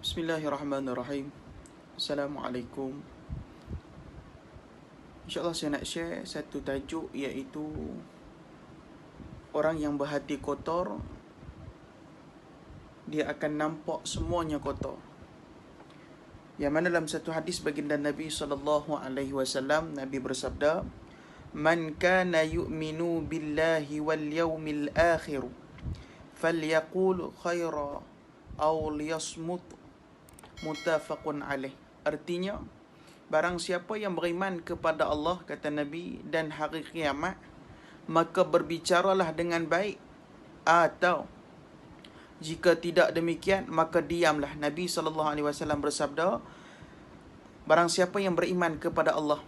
Bismillahirrahmanirrahim. Assalamualaikum. InsyaAllah saya nak share satu tajuk, iaitu orang yang berhati kotor, dia akan nampak semuanya kotor. Yang mana dalam satu hadis baginda Nabi SAW, Nabi bersabda, "Man kana yu'minu billahi wal yawmil akhir falyaqul khaira aw liyasmut." Muttafaqun alaih. Artinya, barang siapa yang beriman kepada Allah, kata Nabi, dan hari kiamat, maka berbicaralah dengan baik, atau jika tidak demikian, maka diamlah. Nabi SAW bersabda, barang siapa yang beriman kepada Allah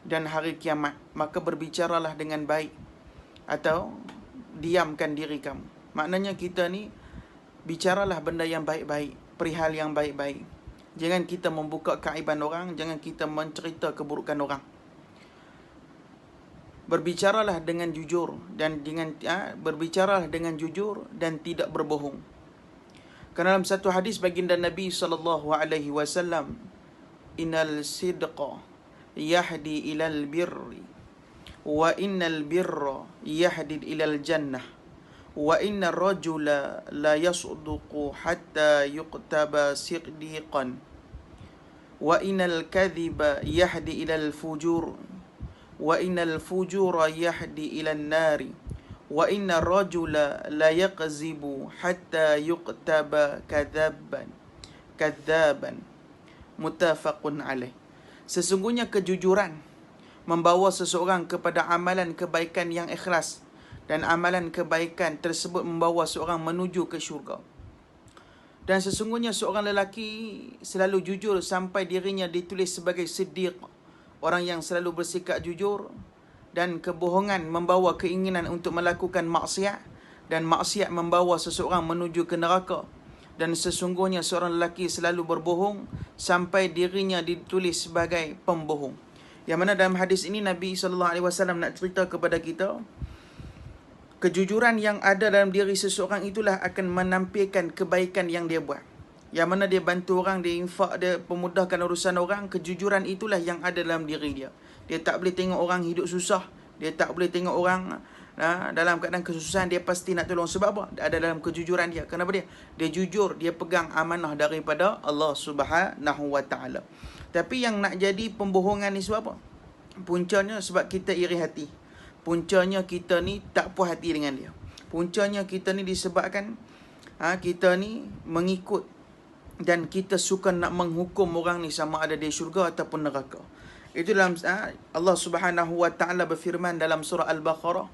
dan hari kiamat, maka berbicaralah dengan baik, atau diamkan diri kamu. Maknanya kita ni bicaralah benda yang baik-baik, perihal yang baik-baik. Jangan kita membuka keaiban orang, jangan kita mencerita keburukan orang. Berbicaralah dengan jujur dan berbicaralah dengan jujur dan tidak berbohong. Kerana dalam satu hadis baginda Nabi SAW, "Innal sidqa yahdi ilal birri, wa innal birra yahdi ilal jannah, wa inna rajula la yasduqu hatta yuqtaba siddiqan, wa innal kadhiba yahdi ilal fujur, wa innal fujura yahdi ilal nari, wa inna rajula la yaqzibu hatta yuqtaba kadzaban." Muttafaqun alaih. Sesungguhnya kejujuran membawa seseorang kepada amalan kebaikan yang ikhlas, dan amalan kebaikan tersebut membawa seorang menuju ke syurga. Dan sesungguhnya seorang lelaki selalu jujur sampai dirinya ditulis sebagai siddiq, orang yang selalu bersikap jujur, dan kebohongan membawa keinginan untuk melakukan maksiat, dan maksiat membawa seseorang menuju ke neraka. Dan sesungguhnya seorang lelaki selalu berbohong sampai dirinya ditulis sebagai pembohong. Yang mana dalam hadis ini Nabi SAW nak cerita kepada kita, kejujuran yang ada dalam diri seseorang itulah akan menampilkan kebaikan yang dia buat. Yang mana dia bantu orang, dia infak, dia pemudahkan urusan orang, kejujuran itulah yang ada dalam diri dia. Dia tak boleh tengok orang hidup susah, dia tak boleh tengok orang dalam keadaan kesusahan, dia pasti nak tolong. Sebab apa? Ada dalam kejujuran dia. Kenapa dia? Dia jujur, dia pegang amanah daripada Allah Subhanahu Wa Taala. Tapi yang nak jadi pembohongan ni sebab apa? Puncanya sebab kita iri hati. Puncanya kita ni tak puas hati dengan dia. Puncanya kita ni disebabkan kita ni mengikut, dan kita suka nak menghukum orang ni sama ada dia syurga ataupun neraka. Itu dalam Allah Subhanahu Wa Taala berfirman dalam surah Al-Baqarah,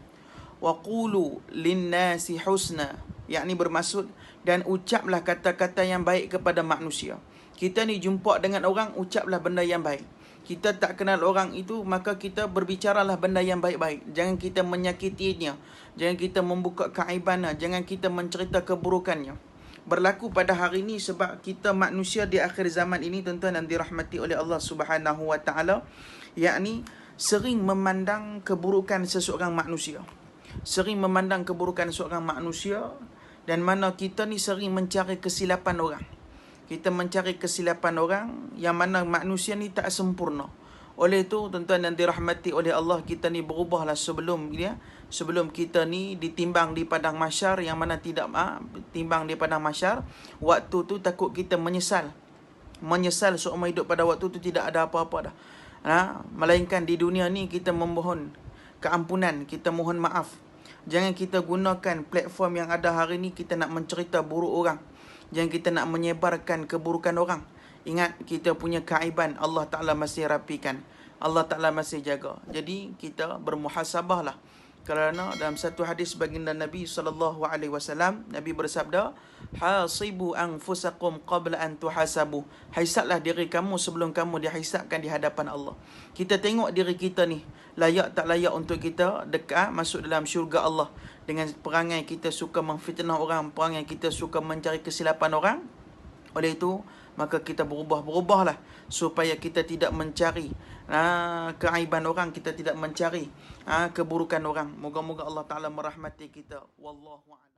"Wa qulu lin-nasi husna", yakni bermaksud, dan ucaplah kata-kata yang baik kepada manusia. Kita ni jumpa dengan orang, ucaplah benda yang baik. Kita tak kenal orang itu, maka kita berbicaralah benda yang baik-baik. Jangan kita menyakitinya, jangan kita membuka keaibannya, jangan kita mencerita keburukannya. Berlaku pada hari ini sebab kita manusia di akhir zaman ini, tuan-tuan yang dirahmati oleh Allah Subhanahu Wa Taala, yakni sering memandang keburukan seseorang manusia. Sering memandang keburukan seorang manusia, dan mana kita ni sering mencari kesilapan orang. Kita mencari kesilapan orang, yang mana manusia ni tak sempurna. Oleh itu, tuan-tuan yang dirahmati oleh Allah, kita ni berubahlah sebelum kita ni ditimbang di padang mahsyar, yang mana tidak timbang di padang mahsyar. Waktu tu takut kita menyesal seumur hidup. Pada waktu tu tidak ada apa-apa dah. Melainkan di dunia ni kita memohon keampunan, kita mohon maaf. Jangan kita gunakan platform yang ada hari ni kita nak mencerita buruk orang. Jangan kita nak menyebarkan keburukan orang. Ingat, kita punya keaiban Allah Ta'ala masih rapikan, Allah Ta'ala masih jaga. Jadi kita bermuhasabahlah. Kerana dalam satu hadis baginda Nabi SAW, Nabi bersabda, "Hasibu anfusakum qabla an tuhasabu." Hisablah diri kamu sebelum kamu dihisabkan di hadapan Allah. Kita tengok diri kita ni layak tak layak untuk kita dekat masuk dalam syurga Allah. Dengan perangai kita suka memfitnah orang, perangai kita suka mencari kesilapan orang. Oleh itu, maka kita berubahlah supaya kita tidak mencari keaiban orang, kita tidak mencari keburukan orang. Moga-moga Allah Ta'ala merahmati kita. Wallahu a'lam.